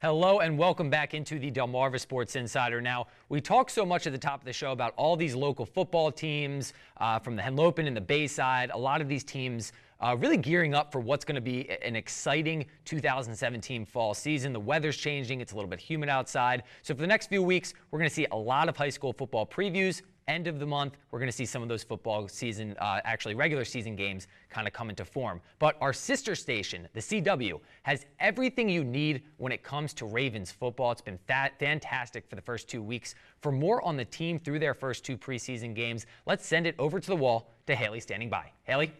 Hello and welcome back into the Delmarva Sports Insider. Now, we talked so much at the top of the show about all these local football teams from the Henlopen and the Bayside. A lot of these teams really gearing up for what's going to be an exciting 2017 fall season. The weather's changing. It's a little bit humid outside. So for the next few weeks, we're going to see a lot of high school football previews. End of the month, we're going to see some of those football season, actually regular season games kind of come into form. But our sister station, the CW, has everything you need when it comes to Ravens football. It's been fantastic for the first 2 weeks. For more on the team through their first 2 preseason games, let's send it over to the wall to Haley standing by. Haley?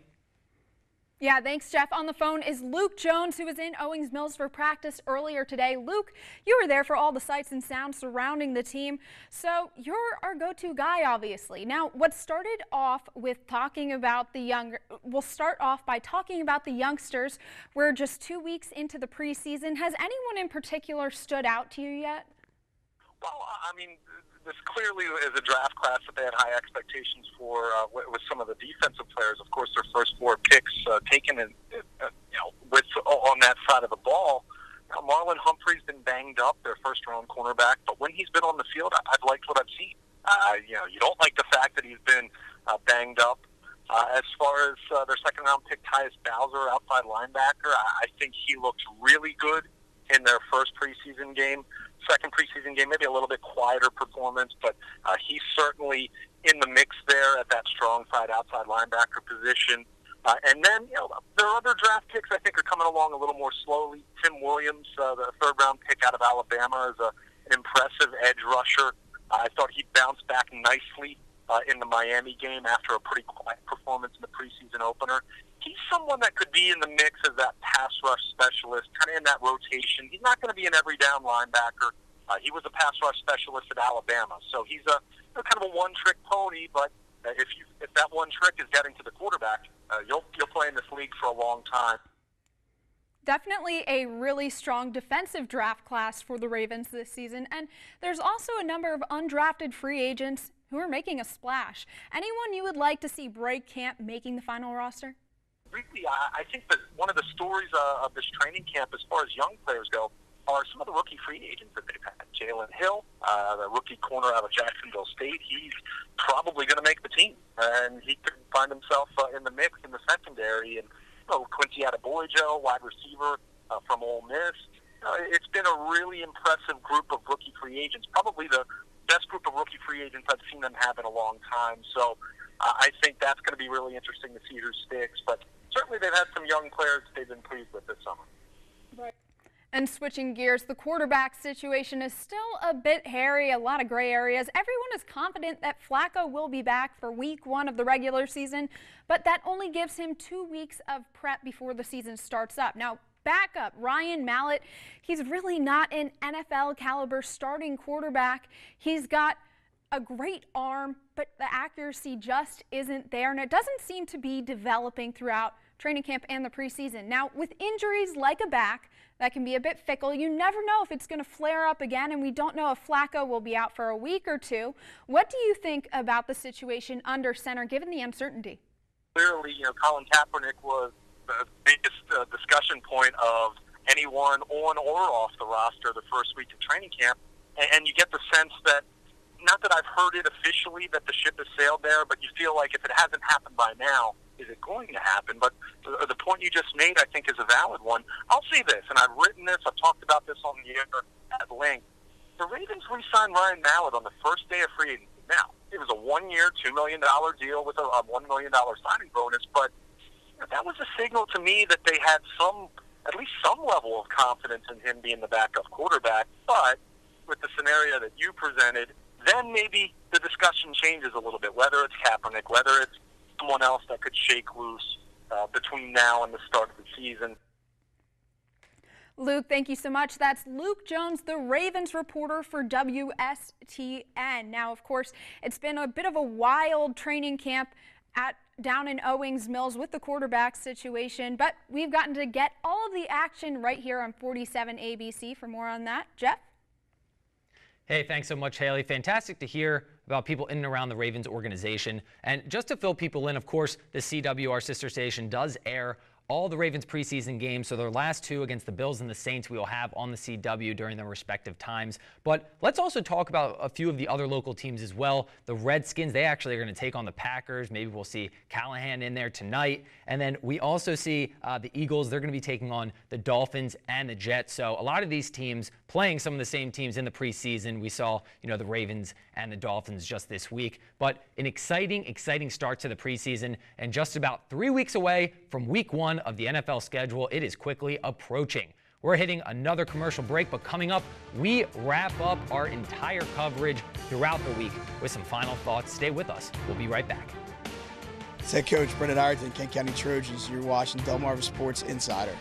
Yeah, thanks, Jeff. On the phone is Luke Jones, who was in Owings Mills for practice earlier today. Luke, you were there for all the sights and sounds surrounding the team, so you're our go-to guy, obviously. Now, what started off with talking about we'll start off by talking about the youngsters. We're just 2 weeks into the preseason. Has anyone in particular stood out to you yet? Well, I mean, this clearly is a draft class that they had high expectations for with some of the defensive players. Of course, their first 4 picks taken on that side of the ball. Marlon Humphrey's been banged up, their first-round cornerback, but when he's been on the field, I've liked what I've seen. You don't like the fact that he's been banged up. As far as their second-round pick, Tyus Bowser, outside linebacker, I think he looked really good in their first preseason game. Second preseason game, maybe a little bit quieter performance, but he's certainly in the mix there at that strong side outside linebacker position. And then, their other draft picks I think are coming along a little more slowly. Tim Williams, the third-round pick out of Alabama, is an impressive edge rusher. I thought he bounced back nicely in the Miami game after a pretty quiet performance in the preseason opener. He's someone that could be in the mix as that pass rush specialist, kind of in that rotation. He's not going to be an every down linebacker. He was a pass rush specialist at Alabama, so he's kind of a one-trick pony. But if that one trick is getting to the quarterback, you'll play in this league for a long time. Definitely a really strong defensive draft class for the Ravens this season, and there's also a number of undrafted free agents who are making a splash. Anyone you would like to see break camp making the final roster? Really, I think that one of the stories of this training camp, as far as young players go, are some of the rookie free agents that they've had. Jalen Hill, the rookie corner out of Jacksonville State, he's probably going to make the team, and he could find himself in the mix in the secondary. And Quincy Adeboyejo, wide receiver from Ole Miss. It's been a really impressive group of rookie free agents, probably the best group of rookie free agents I've seen them have in a long time. So I think that's going to be really interesting to see who sticks. But certainly they've had some young players they've been pleased with this summer. Right. And switching gears, the quarterback situation is still a bit hairy, a lot of gray areas. Everyone is confident that Flacco will be back for week 1 of the regular season, but that only gives him 2 weeks of prep before the season starts up. Now, backup Ryan Mallett, he's really not an NFL caliber starting quarterback. He's got a great arm, but the accuracy just isn't there, and it doesn't seem to be developing throughout training camp and the preseason. Now, with injuries like a back, that can be a bit fickle. You never know if it's going to flare up again, and we don't know if Flacco will be out for a week or 2. What do you think about the situation under center, given the uncertainty? Clearly, Colin Kaepernick was the biggest discussion point of anyone on or off the roster the first week of training camp, and you get the sense that, not that I've heard it officially that the ship has sailed there, but you feel like if it hasn't happened by now, is it going to happen? But the point you just made, I think, is a valid one. I'll say this, and I've written this, I've talked about this on the air at length. The Ravens re-signed Ryan Mallett on the first day of free agency. Now, it was a 1-year, $2 million deal with a $1 million signing bonus, but that was a signal to me that they had at least some level of confidence in him being the backup quarterback. But with the scenario that you presented, then maybe the discussion changes a little bit, whether it's Kaepernick, whether it's someone else that could shake loose between now and the start of the season. Luke, thank you so much. That's Luke Jones, the Ravens reporter for WSTN. Now, of course, it's been a bit of a wild training camp down in Owings Mills with the quarterback situation, but we've gotten to get all of the action right here on 47 ABC. For more on that, Jeff? Hey, thanks so much, Haley. Fantastic to hear about people in and around the Ravens organization. And just to fill people in, of course, the CW, our sister station, does air all the Ravens preseason games. So their last 2 against the Bills and the Saints we will have on the CW during their respective times. But let's also talk about a few of the other local teams as well. The Redskins, they actually are going to take on the Packers. Maybe we'll see Callahan in there tonight. And then we also see the Eagles. They're going to be taking on the Dolphins and the Jets. So a lot of these teams playing some of the same teams in the preseason. We saw, the Ravens and the Dolphins just this week. But an exciting start to the preseason, and just about 3 weeks away from week 1 of the NFL schedule. It is quickly approaching. We're hitting another commercial break, but coming up, we wrap up our entire coverage throughout the week with some final thoughts. Stay with us. We'll be right back. Head coach Brendan Ireton, Kent County Trojans. You're watching Delmarva Sports Insider.